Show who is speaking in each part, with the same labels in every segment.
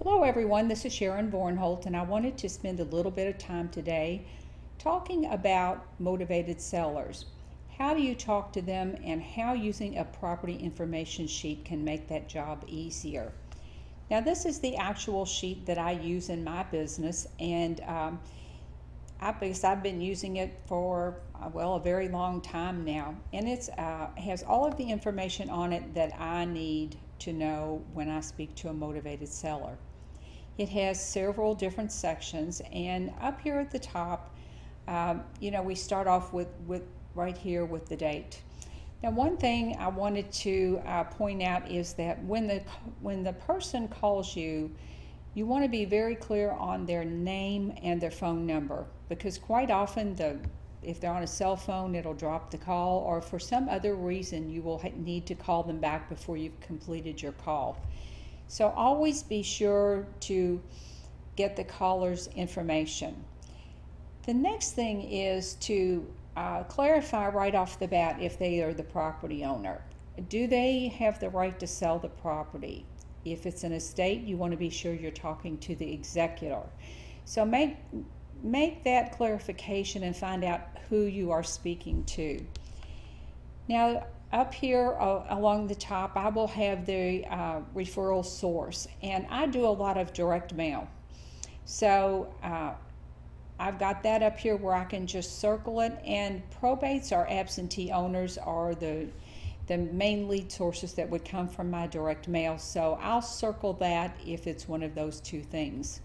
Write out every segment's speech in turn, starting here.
Speaker 1: Hello everyone, this is Sharon Vornholt, and I wanted to spend a little bit of time today talking about motivated sellers. How do you talk to them and how using a property information sheet can make that job easier. Now this is the actual sheet that I use in my business, and I've been using it for a very long time now, and it has all of the information on it that I need to know when I speak to a motivated seller. It has several different sections, and up here at the top, we start off with right here with the date. Now, one thing I wanted to point out is that when the person calls you, you want to be very clear on their name and their phone number, because quite often if they're on a cell phone, it'll drop the call, or for some other reason you will need to call them back before you've completed your call. So always be sure to get the caller's information. The next thing is to clarify right off the bat if they are the property owner. Do they have the right to sell the property? If it's an estate, you want to be sure you're talking to the executor. So make that clarification and find out who you are speaking to. Now, up here along the top, I will have the referral source, and I do a lot of direct mail. So I've got that up here where I can just circle it, and probates or absentee owners are the main lead sources that would come from my direct mail. So I'll circle that if it's one of those two things.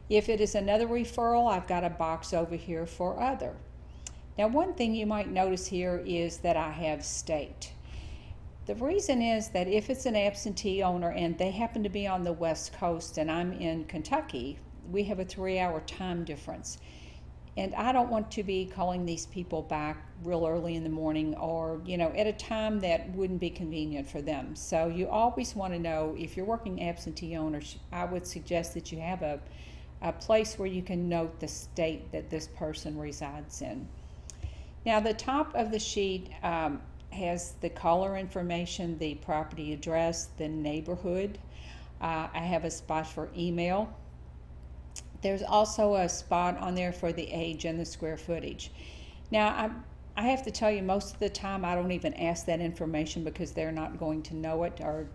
Speaker 1: If it is another referral, I've got a box over here for other. Now, one thing you might notice here is that I have state. The reason is that if it's an absentee owner and they happen to be on the West Coast and I'm in Kentucky, we have a 3-hour time difference. And I don't want to be calling these people back real early in the morning, or at a time that wouldn't be convenient for them. So you always want to know, if you're working absentee owners, I would suggest that you have a place where you can note the state that this person resides in. Now, the top of the sheet has the caller information, the property address, the neighborhood. I have a spot for email. There's also a spot on there for the age and the square footage. Now, I have to tell you, most of the time I don't even ask that information because they're not going to know it, or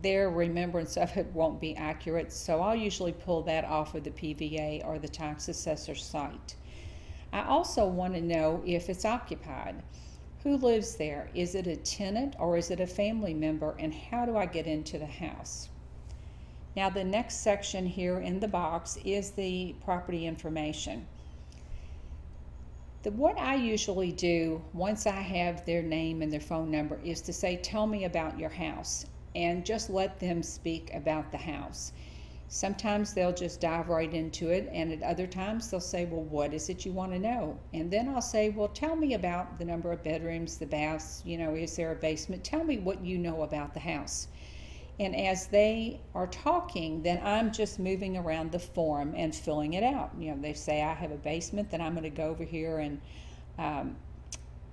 Speaker 1: their remembrance of it won't be accurate. So I'll usually pull that off of the PVA or the tax assessor site. I also want to know if it's occupied. Who lives there? Is it a tenant or is it a family member? And how do I get into the house? Now, the next section here in the box is the property information. What I usually do once I have their name and their phone number is to say, tell me about your house, and just let them speak about the house. Sometimes they'll just dive right into it, and at other times they'll say, well, what is it you want to know? And then I'll say, well, tell me about the number of bedrooms, the baths, is there a basement? Tell me what you know about the house. And as they are talking, then I'm just moving around the form and filling it out. They say I have a basement, then I'm going to go over here and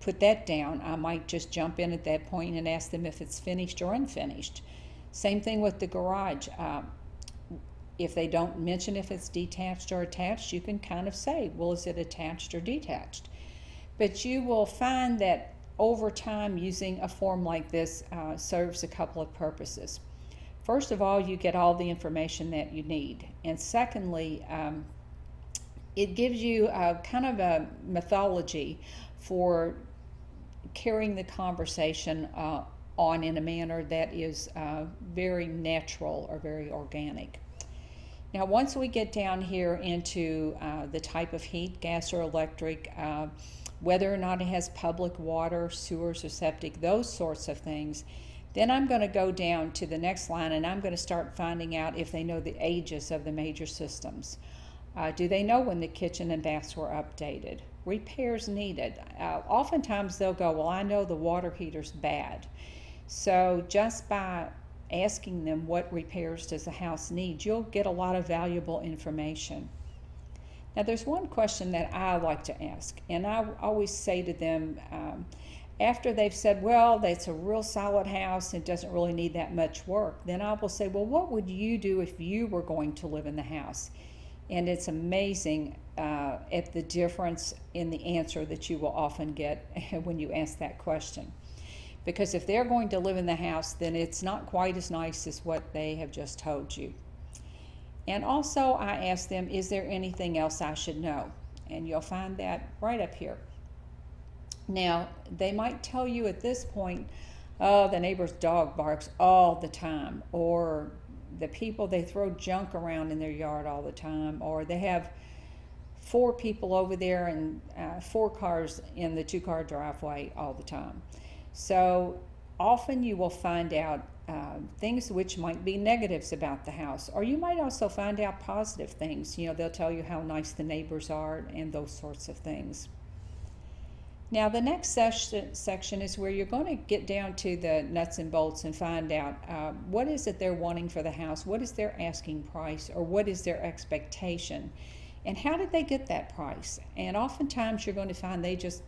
Speaker 1: put that down. I might just jump in at that point and ask them if it's finished or unfinished. Same thing with the garage. If they don't mention if it's detached or attached, you can kind of say, well, is it attached or detached? But you will find that over time, using a form like this serves a couple of purposes. First of all, you get all the information that you need. And secondly, it gives you kind of a methodology for carrying the conversation on in a manner that is very natural or very organic. Now, once we get down here into the type of heat, gas or electric, whether or not it has public water, sewers, or septic, those sorts of things, then I'm going to go down to the next line and I'm going to start finding out if they know the ages of the major systems. Do they know when the kitchen and baths were updated? Repairs needed. Oftentimes they'll go, well, I know the water heater's bad. So just by asking them what repairs does the house need, you'll get a lot of valuable information. Now, there's one question that I like to ask, and I always say to them, After they've said, well, that's a real solid house, it doesn't really need that much work, then I will say, well, what would you do if you were going to live in the house? And it's amazing at the difference in the answer that you will often get when you ask that question. Because if they're going to live in the house, then it's not quite as nice as what they have just told you. And also I ask them, is there anything else I should know? And you'll find that right up here. Now, they might tell you at this point, oh, the neighbor's dog barks all the time, or the people, they throw junk around in their yard all the time, or they have 4 people over there and 4 cars in the 2-car driveway all the time. So often you will find out things which might be negatives about the house, or you might also find out positive things. You know, they'll tell you how nice the neighbors are and those sorts of things. Now the next section is where you're going to get down to the nuts and bolts and find out what is it they're wanting for the house, what is their asking price, or what is their expectation, and how did they get that price. And oftentimes you're going to find they just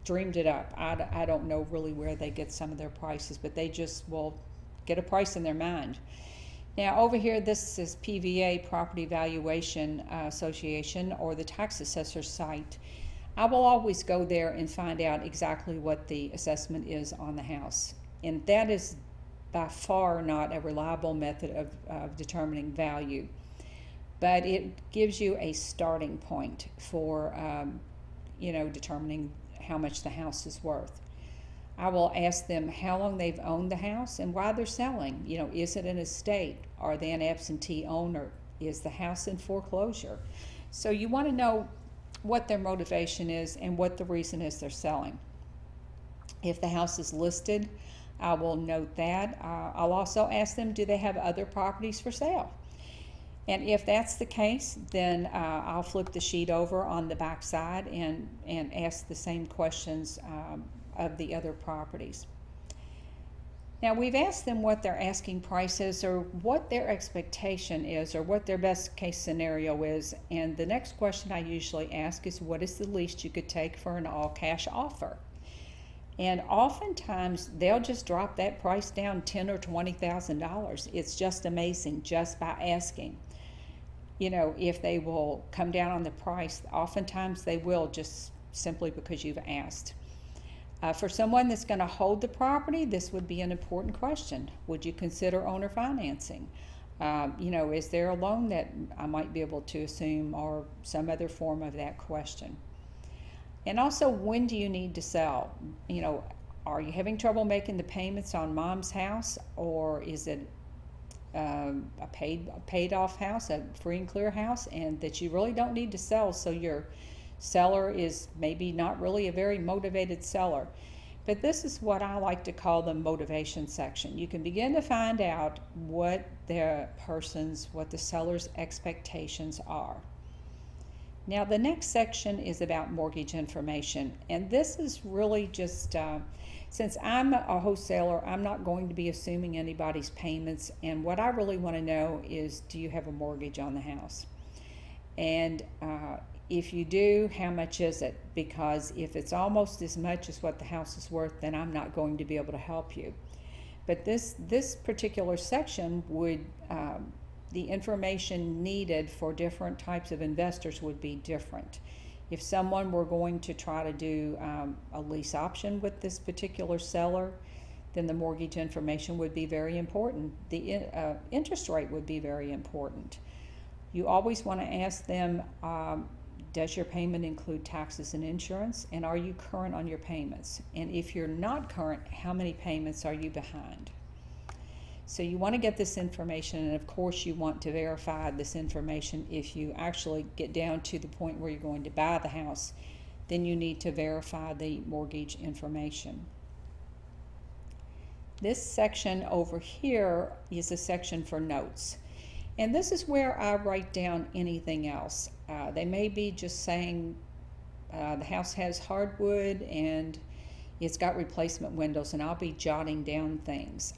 Speaker 1: dreamed it up. I don't know really where they get some of their prices, but they just will get a price in their mind. Now over here, this is PVA, Property Valuation Association, or the tax assessor's site. I will always go there and find out exactly what the assessment is on the house. And that is by far not a reliable method of determining value. But it gives you a starting point for determining how much the house is worth. I will ask them how long they've owned the house and why they're selling. You know, is it an estate? Are they an absentee owner? Is the house in foreclosure? So you want to know what their motivation is and what the reason is they're selling. If the house is listed, I will note that. I'll also ask them, do they have other properties for sale? And if that's the case, then I'll flip the sheet over on the back side and ask the same questions of the other properties. Now we've asked them what their asking price is, or what their expectation is, or what their best case scenario is. And the next question I usually ask is, what is the least you could take for an all-cash offer? And oftentimes they'll just drop that price down $10,000 or $20,000. It's just amazing just by asking. You know, if they will come down on the price, oftentimes they will, just simply because you've asked. For someone that's going to hold the property, this would be an important question. Would you consider owner financing? Is there a loan that I might be able to assume, or some other form of that question? And also, when do you need to sell? You know, are you having trouble making the payments on mom's house, or is it a paid off house, a free and clear house, and that you really don't need to sell, so your seller is maybe not really a very motivated seller? But this is what I like to call the motivation section. You can begin to find out what the seller's expectations are. Now the next section is about mortgage information, and this is really just since I'm a wholesaler, I'm not going to be assuming anybody's payments, and what I really want to know is, do you have a mortgage on the house? And if you do, how much is it? Because if it's almost as much as what the house is worth, then I'm not going to be able to help you. But this particular section would, the information needed for different types of investors would be different. If someone were going to try to do a lease option with this particular seller, then the mortgage information would be very important. The interest rate would be very important. You always want to ask them, does your payment include taxes and insurance? And are you current on your payments? And if you're not current, how many payments are you behind? So you want to get this information, and of course you want to verify this information. If you actually get down to the point where you're going to buy the house, then you need to verify the mortgage information. This section over here is a section for notes. And this is where I write down anything else. They may be just saying the house has hardwood and it's got replacement windows, and I'll be jotting down things.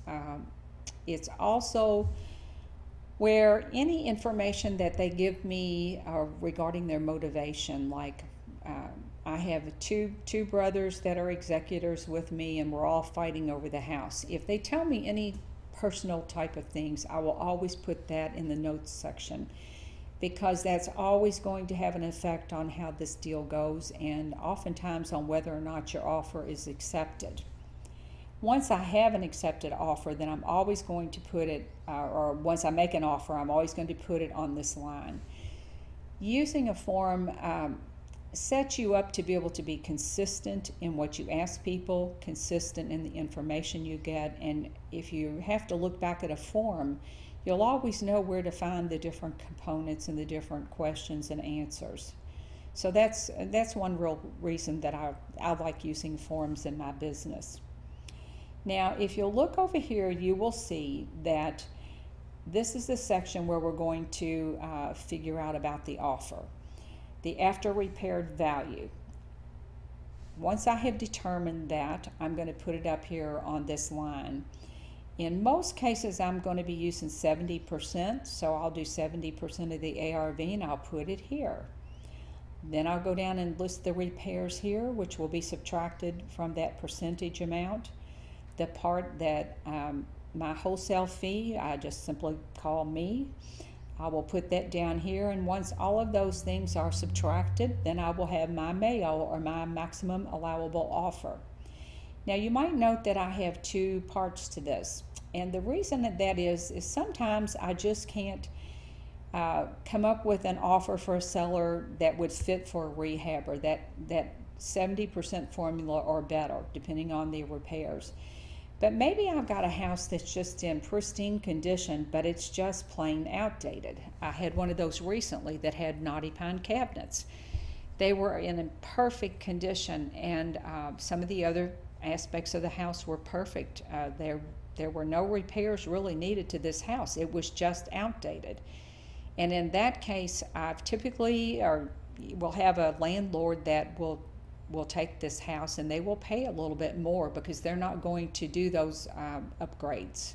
Speaker 1: It's also where any information that they give me regarding their motivation, like I have two brothers that are executors with me, and we're all fighting over the house. If they tell me any personal type of things, I will always put that in the notes section, because that's always going to have an effect on how this deal goes, and oftentimes on whether or not your offer is accepted. Once I have an accepted offer, then I'm always going to put it, or once I make an offer, I'm always going to put it on this line. Using a form sets you up to be able to be consistent in what you ask people, consistent in the information you get, and if you have to look back at a form, you'll always know where to find the different components and the different questions and answers. So that's one real reason that I like using forms in my business. Now, if you'll look over here, you will see that this is the section where we're going to figure out about the offer, the after repaired value. Once I have determined that, I'm going to put it up here on this line. In most cases, I'm going to be using 70%, so I'll do 70% of the ARV and I'll put it here. Then I'll go down and list the repairs here, which will be subtracted from that percentage amount. The part that my wholesale fee, I just simply call me. I will put that down here, and once all of those things are subtracted, then I will have my MAO, or my maximum allowable offer. Now you might note that I have two parts to this, and the reason that is sometimes I just can't come up with an offer for a seller that would fit for a rehab, or that 70% formula or better, depending on the repairs. But maybe I've got a house that's just in pristine condition, but it's just plain outdated. I had one of those recently that had knotty pine cabinets. They were in perfect condition, and some of the other aspects of the house were perfect. There were no repairs really needed to this house. It was just outdated. And in that case, I've typically, or will have a landlord that will take this house, and they will pay a little bit more because they're not going to do those upgrades.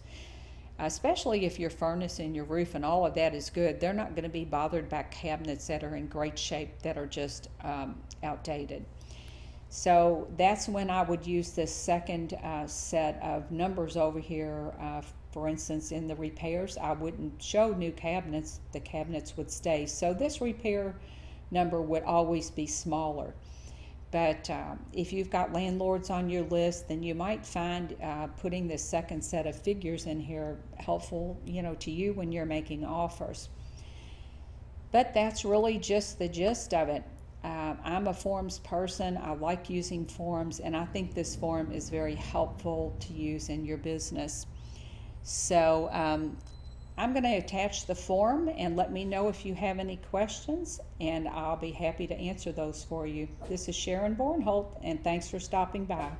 Speaker 1: Especially if your furnace and your roof and all of that is good, they're not going to be bothered by cabinets that are in great shape that are just outdated. So that's when I would use this second set of numbers over here. For instance, in the repairs, I wouldn't show new cabinets. The cabinets would stay. So this repair number would always be smaller. But if you've got landlords on your list, then you might find putting this second set of figures in here helpful, to you when you're making offers. But that's really just the gist of it. I'm a forms person. I like using forms, and I think this form is very helpful to use in your business. So I'm going to attach the form, and let me know if you have any questions, and I'll be happy to answer those for you. This is Sharon Vornholt, and thanks for stopping by.